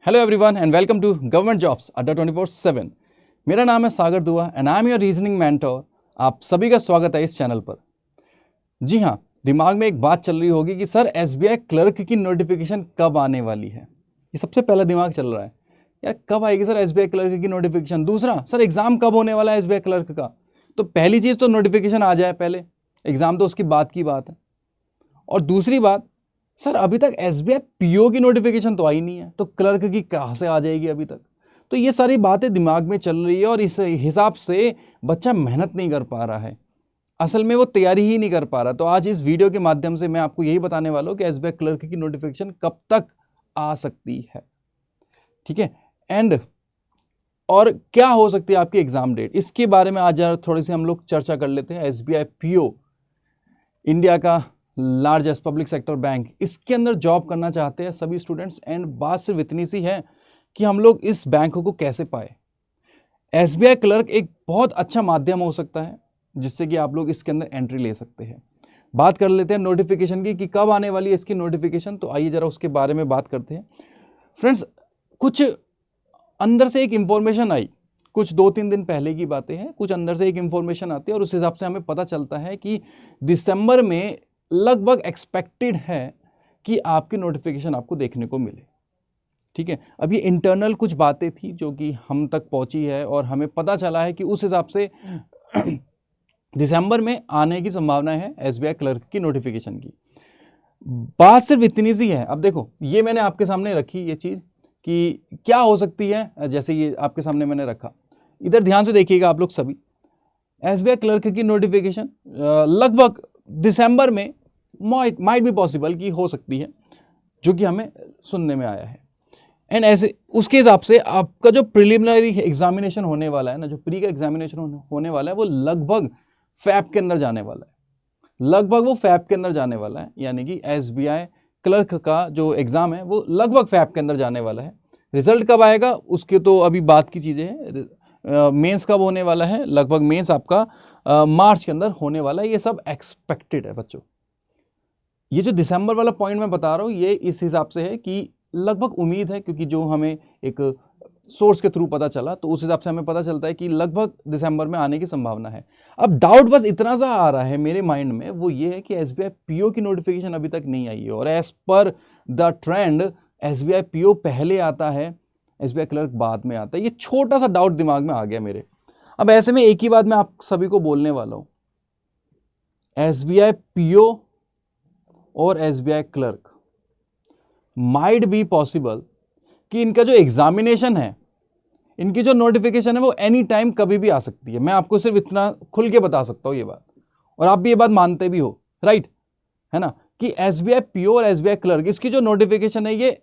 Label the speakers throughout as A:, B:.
A: Hello everyone and welcome to government jobs Adda 24/7। मेरा नाम है Sagar Dua and I am your reasoning mentor. आप सभी का स्वागत है इस चैनल पर। जी हाँ, दिमाग में एक बात चल रही होगी कि सर एसबीआई क्लर्क की नोटिफिकेशन कब आने वाली है। ये सबसे पहला दिमाग चल रहा है, यार कब आएगी सर एसबीआई क्लर्क की नोटिफिकेशन। दूसरा, सर एग्जाम कब होने वाला है एसबीआई क्लर्क का। तो पहली चीज़ तो नोटिफिकेशन आ जाए पहले, एग्जाम तो उसकी बात की बात है। और दूसरी बात, सर अभी तक एसबीआई पीओ की नोटिफिकेशन तो आई नहीं है, तो क्लर्क की कहाँ से आ जाएगी अभी तक। तो ये सारी बातें दिमाग में चल रही है और इस हिसाब से बच्चा मेहनत नहीं कर पा रहा है, असल में वो तैयारी ही नहीं कर पा रहा। तो आज इस वीडियो के माध्यम से मैं आपको यही बताने वाला हूँ कि एसबीआई क्लर्क की नोटिफिकेशन कब तक आ सकती है, ठीक है। एंड और क्या हो सकती है आपकी एग्जाम डेट, इसके बारे में आज थोड़ी सी हम लोग चर्चा कर लेते हैं। एसबीआई पीओ इंडिया का लार्जेस्ट पब्लिक सेक्टर बैंक, इसके अंदर जॉब करना चाहते हैं सभी स्टूडेंट्स। एंड बात सिर्फ इतनी सी है कि हम लोग इस बैंक को कैसे पाए। एसबीआई क्लर्क एक बहुत अच्छा माध्यम हो सकता है जिससे कि आप लोग इसके अंदर एंट्री ले सकते हैं। बात कर लेते हैं नोटिफिकेशन की कि कब आने वाली है इसकी नोटिफिकेशन। तो आइए जरा उसके बारे में बात करते हैं। फ्रेंड्स, कुछ अंदर से एक इंफॉर्मेशन आई, कुछ 2-3 दिन पहले की बातें हैं। कुछ अंदर से एक इंफॉर्मेशन आती है और उस हिसाब से हमें पता चलता है कि दिसंबर में लगभग एक्सपेक्टेड है कि आपकी नोटिफिकेशन आपको देखने को मिले, ठीक है। अब ये इंटरनल कुछ बातें थी जो कि हम तक पहुंची है और हमें पता चला है कि उस हिसाब से दिसंबर में आने की संभावना है एसबीआई क्लर्क की नोटिफिकेशन की। बात सिर्फ इतनी सी है। अब देखो, ये मैंने आपके सामने रखी ये चीज़ कि क्या हो सकती है, जैसे ये आपके सामने मैंने रखा, इधर ध्यान से देखिएगा आप लोग सभी। एसबीआई क्लर्क की नोटिफिकेशन लगभग दिसंबर में माइट बी पॉसिबल की हो सकती है, जो कि हमें सुनने में आया है। एंड ऐसे उसके हिसाब से आपका जो प्रिलिमिनरी एग्जामिनेशन होने वाला है ना, जो प्री का एग्जामिनेशन होने वाला है, वो लगभग फैब के अंदर जाने वाला है। लगभग वो फैब के अंदर जाने वाला है, यानी कि एसबीआई क्लर्क का जो एग्ज़ाम है वो लगभग फैब के अंदर जाने वाला है। रिजल्ट कब आएगा उसके तो अभी बात की चीज़ें हैं। मेंस कब होने वाला है, लगभग मेंस आपका मार्च के अंदर होने वाला है। ये सब एक्सपेक्टेड है बच्चों। ये जो दिसंबर वाला पॉइंट मैं बता रहा हूँ ये इस हिसाब से है कि लगभग उम्मीद है, क्योंकि जो हमें एक सोर्स के थ्रू पता चला तो उस हिसाब से हमें पता चलता है कि लगभग दिसंबर में आने की संभावना है। अब डाउट बस इतना सा आ रहा है मेरे माइंड में, वो ये है कि एसबीआई पीओ की नोटिफिकेशन अभी तक नहीं आई है और as per the trend SBI PO पहले आता है, एसबीआई क्लर्क बाद में आता है। ये छोटा सा डाउट दिमाग में आ गया मेरे। अब ऐसे में एक ही बात मैं आप सभी को बोलने वाला हूं, एसबीआई पीओ और SBI clerk might be possible कि इनका जो एग्जामिनेशन है, इनकी जो नोटिफिकेशन है वो एनी टाइम कभी भी आ सकती है। मैं आपको सिर्फ इतना खुल के बता सकता हूं ये बात, और आप भी ये बात मानते भी हो, राइट है ना, कि एसबीआई पीओ और एसबीआई क्लर्क इसकी जो नोटिफिकेशन है ये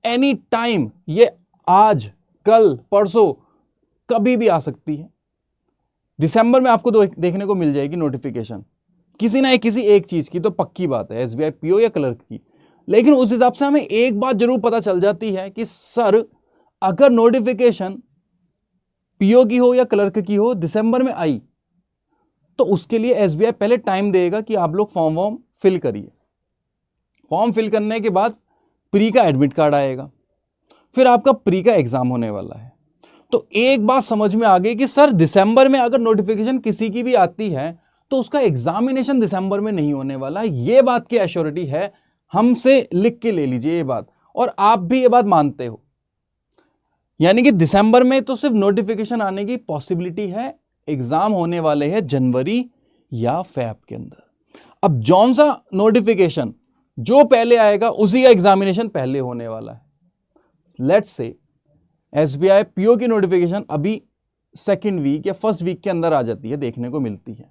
A: एनी टाइम, ये आज कल परसों कभी भी आ सकती है। दिसंबर में आपको देखने को मिल जाएगी नोटिफिकेशन किसी ना किसी एक चीज की, तो पक्की बात है एसबीआई पीओ या क्लर्क की। लेकिन उस हिसाब से हमें एक बात जरूर पता चल जाती है कि सर अगर नोटिफिकेशन पीओ की हो या क्लर्क की हो दिसंबर में आई तो उसके लिए एसबीआई पहले टाइम देगा कि आप लोग फॉर्म वॉर्म फिल करिए। फॉर्म फिल करने के बाद प्री का एडमिट कार्ड आएगा, फिर आपका प्री का एग्जाम होने वाला है। तो एक बात समझ में आ गई कि सर दिसंबर में अगर नोटिफिकेशन किसी की भी आती है तो उसका एग्जामिनेशन दिसंबर में नहीं होने वाला। ये बात की एश्योरिटी है, हमसे लिख के ले लीजिए ये बात, और आप भी ये बात मानते हो। यानी कि दिसंबर में तो सिर्फ नोटिफिकेशन आने की पॉसिबिलिटी है, एग्जाम होने वाले हैं जनवरी या फैब के अंदर। अब जौन सा नोटिफिकेशन जो पहले आएगा उसी का एग्जामिनेशन पहले होने वाला है। लेट्स से एसबीआई पीओ की नोटिफिकेशन अभी सेकेंड वीक या फर्स्ट वीक के अंदर आ जाती है, देखने को मिलती है,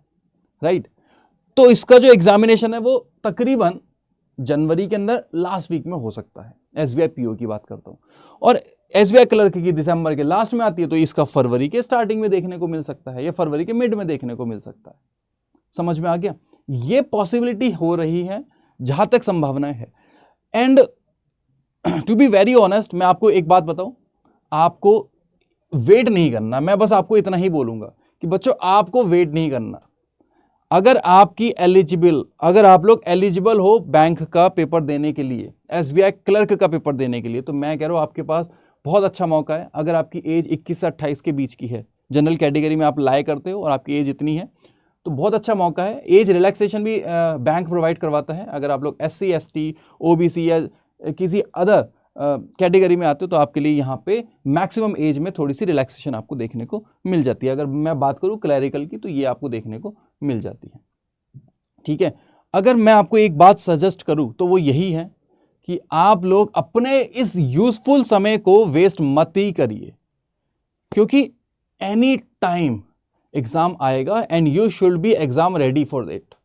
A: राइट। तो इसका जो एग्जामिनेशन है वो तकरीबन जनवरी के अंदर लास्ट वीक में हो सकता है, एसबीआई पीओ की बात करता हूं। और एसबीआई क्लर्क की दिसंबर के लास्ट में आती है तो इसका फरवरी के स्टार्टिंग में देखने को मिल सकता है या फरवरी के मिड में देखने को मिल सकता है। समझ में आ गया, ये पॉसिबिलिटी हो रही है जहां तक संभावनाएं है। And to be very honest, मैं आपको एक बात बताऊं, आपको वेट नहीं करना। मैं बस आपको इतना ही बोलूंगा कि बच्चों आपको वेट नहीं करना। अगर आप लोग एलिजिबल हो बैंक का पेपर देने के लिए, एसबीआई क्लर्क का पेपर देने के लिए, तो मैं कह रहा हूँ आपके पास बहुत अच्छा मौका है। अगर आपकी एज 21 से 28 के बीच की है, जनरल कैटेगरी में आप लाई करते हो और आपकी एज इतनी है, तो बहुत अच्छा मौका है। एज रिलैक्सेशन भी बैंक प्रोवाइड करवाता है। अगर आप लोग SC ST OBC या किसी अदर कैटेगरी में आते हो तो आपके लिए यहाँ पे मैक्सिमम एज में थोड़ी सी रिलैक्सेशन आपको देखने को मिल जाती है। अगर मैं बात करूँ क्लैरिकल की तो ये आपको देखने को मिल जाती है। ठीक है, अगर मैं आपको एक बात सजेस्ट करूँ तो वो यही है कि आप लोग अपने इस यूजफुल समय को वेस्ट मत ही करिए, क्योंकि एनी टाइम एग्जाम आएगा and you should be exam ready for it.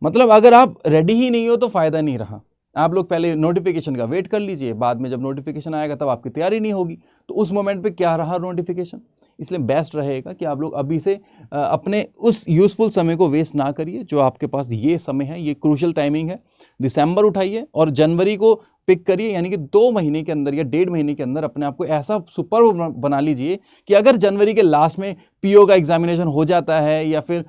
A: मतलब अगर आप रेडी ही नहीं हो तो फायदा नहीं रहा। आप लोग पहले नोटिफिकेशन का वेट कर लीजिए, बाद में जब नोटिफिकेशन आएगा तब आपकी तैयारी नहीं होगी, तो उस मोमेंट पे क्या रहा नोटिफिकेशन। इसलिए बेस्ट रहेगा कि आप लोग अभी से अपने उस यूजफुल समय को वेस्ट ना करिए। जो आपके पास ये समय है, ये क्रूशियल टाइमिंग है। दिसंबर उठाइए और जनवरी को पिक करिए, यानी कि 2 महीने के अंदर या 1.5 महीने के अंदर अपने आप को ऐसा सुपर बना लीजिए कि अगर जनवरी के लास्ट में PO का एग्जामिनेशन हो जाता है या फिर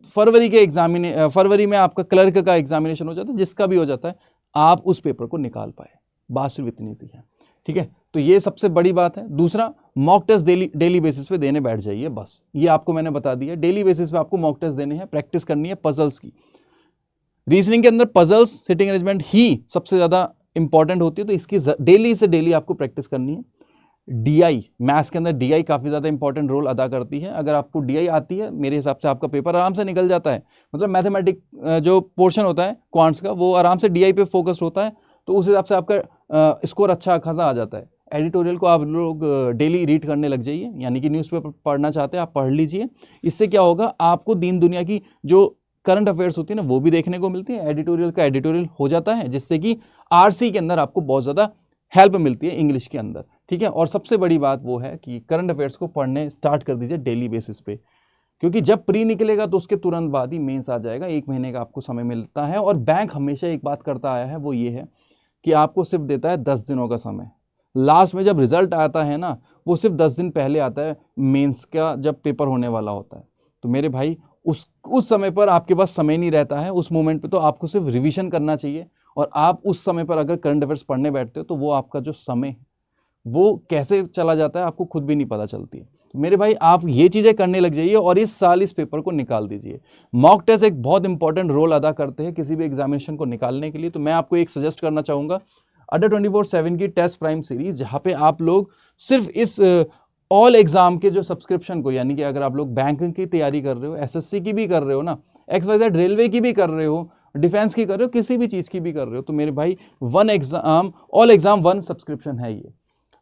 A: फरवरी में आपका क्लर्क का एग्जामिनेशन हो जाता है, जिसका भी हो जाता है, आप उस पेपर को निकाल पाए। बात सिर्फ इतनी सी है। ठीक है, तो ये सबसे बड़ी बात है। दूसरा, मॉक टेस्ट डेली बेसिस पे देने बैठ जाइए। बस ये आपको मैंने बता दिया, डेली बेसिस पे आपको मॉक टेस्ट देने हैं, प्रैक्टिस करनी है पजल्स की। रीजनिंग के अंदर पजल्स, सिटिंग अरेंजमेंट ही सबसे ज्यादा इंपॉर्टेंट होती है, तो इसकी डेली से डेली आपको प्रैक्टिस करनी है। DI, मैथ्स के अंदर DI काफ़ी ज़्यादा इंपॉर्टेंट रोल अदा करती है। अगर आपको DI आती है, मेरे हिसाब से आपका पेपर आराम से निकल जाता है। मतलब मैथमेटिक जो पोर्शन होता है क्वांट्स का, वो आराम से DI पे फोकस्ड होता है, तो उस हिसाब से आपका स्कोर अच्छा खासा आ जाता है। एडिटोरियल को आप लोग डेली रीड करने लग जाइए, यानी कि न्यूज़पेपर पढ़ना चाहते हैं आप पढ़ लीजिए। इससे क्या होगा, आपको दीन दुनिया की जो करंट अफेयर्स होती है ना, वो भी देखने को मिलती है। एडिटोरियल का एडिटोरियल हो जाता है, जिससे कि RC के अंदर आपको बहुत ज़्यादा हेल्प मिलती है इंग्लिश के अंदर। ठीक है, और सबसे बड़ी बात वो है कि करंट अफेयर्स को पढ़ने स्टार्ट कर दीजिए डेली बेसिस पे, क्योंकि जब प्री निकलेगा तो उसके तुरंत बाद ही मेंस आ जाएगा। 1 महीने का आपको समय मिलता है। और बैंक हमेशा एक बात करता आया है, वो ये है कि आपको सिर्फ देता है 10 दिनों का समय। लास्ट में जब रिजल्ट आता है ना, वो सिर्फ 10 दिन पहले आता है मेंस का, जब पेपर होने वाला होता है। तो मेरे भाई उस समय पर आपके पास समय नहीं रहता है। उस मोमेंट पे तो आपको सिर्फ रिवीजन करना चाहिए, और आप उस समय पर अगर करंट अफेयर्स पढ़ने बैठते हो तो वो आपका जो समय वो कैसे चला जाता है आपको खुद भी नहीं पता चलती है। तो मेरे भाई आप ये चीज़ें करने लग जाइए और इस साल इस पेपर को निकाल दीजिए। मॉक टेस्ट एक बहुत इंपॉर्टेंट रोल अदा करते हैं किसी भी एग्जामिनेशन को निकालने के लिए। तो मैं आपको एक सजेस्ट करना चाहूँगा, अड्डा 24/7 की टेस्ट प्राइम सीरीज, जहाँ पे आप लोग सिर्फ इस ऑल एग्जाम के जो सब्सक्रिप्शन को, यानी कि अगर आप लोग बैंक की तैयारी कर रहे हो, SSC की भी कर रहे हो ना, XYZ रेलवे की भी कर रहे हो, डिफेंस की कर रहे हो, किसी भी चीज़ की भी कर रहे हो, तो मेरे भाई ऑल एग्जाम 1 सब्सक्रिप्शन है ये।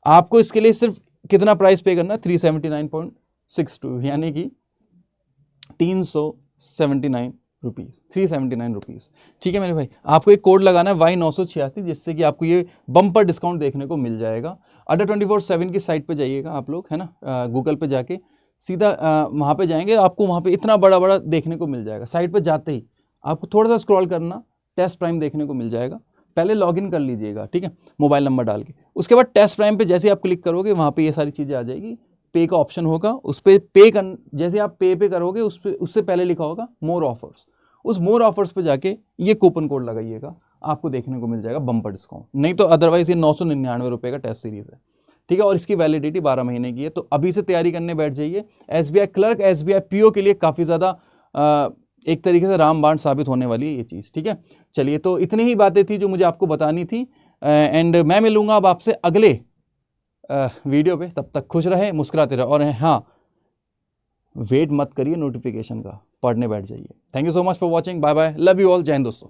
A: आपको इसके लिए सिर्फ कितना प्राइस पे करना है, 379.62, यानी कि 379 रुपीज़, 379 रुपीज़। ठीक है मेरे भाई, आपको एक कोड लगाना है Y986, जिससे कि आपको ये बम्पर डिस्काउंट देखने को मिल जाएगा। अड्डा 24/7 की साइट पे जाइएगा आप लोग, है ना, गूगल पे जाके सीधा वहाँ पे जाएंगे, आपको वहाँ पे इतना बड़ा बड़ा देखने को मिल जाएगा। साइट पे जाते ही आपको थोड़ा सा स्क्रॉल करना, टेस्ट प्राइम देखने को मिल जाएगा। पहले लॉगिन कर लीजिएगा, ठीक है, मोबाइल नंबर डाल के। उसके बाद टेस्ट प्राइम पे जैसे आप क्लिक करोगे, वहाँ पे ये सारी चीज़ें आ जाएगी। पे का ऑप्शन होगा, उस पर जैसे आप पे करोगे, उससे पहले लिखा होगा मोर ऑफर्स। उस मोर ऑफर्स पे जाके ये कूपन कोड लगाइएगा, आपको देखने को मिल जाएगा बम्पर डिस्काउंट। नहीं तो अदरवाइज ये 999 रुपये का टेस्ट सीरीज है, ठीक है, और इसकी वैलिडिटी 12 महीने की है। तो अभी से तैयारी करने बैठ जाइए। SBI क्लर्क, SBI PO के लिए काफ़ी ज़्यादा एक तरीके से रामबाण साबित होने वाली है ये चीज़। ठीक है, चलिए, तो इतनी ही बातें थी जो मुझे आपको बतानी थी, एंड मैं मिलूंगा अब आपसे अगले वीडियो पे। तब तक खुश रहे, मुस्कुराते रहे, और हाँ, वेट मत करिए नोटिफिकेशन का, पढ़ने बैठ जाइए। Thank you so much for watching, bye bye, love you all, जय हिंद दोस्तों।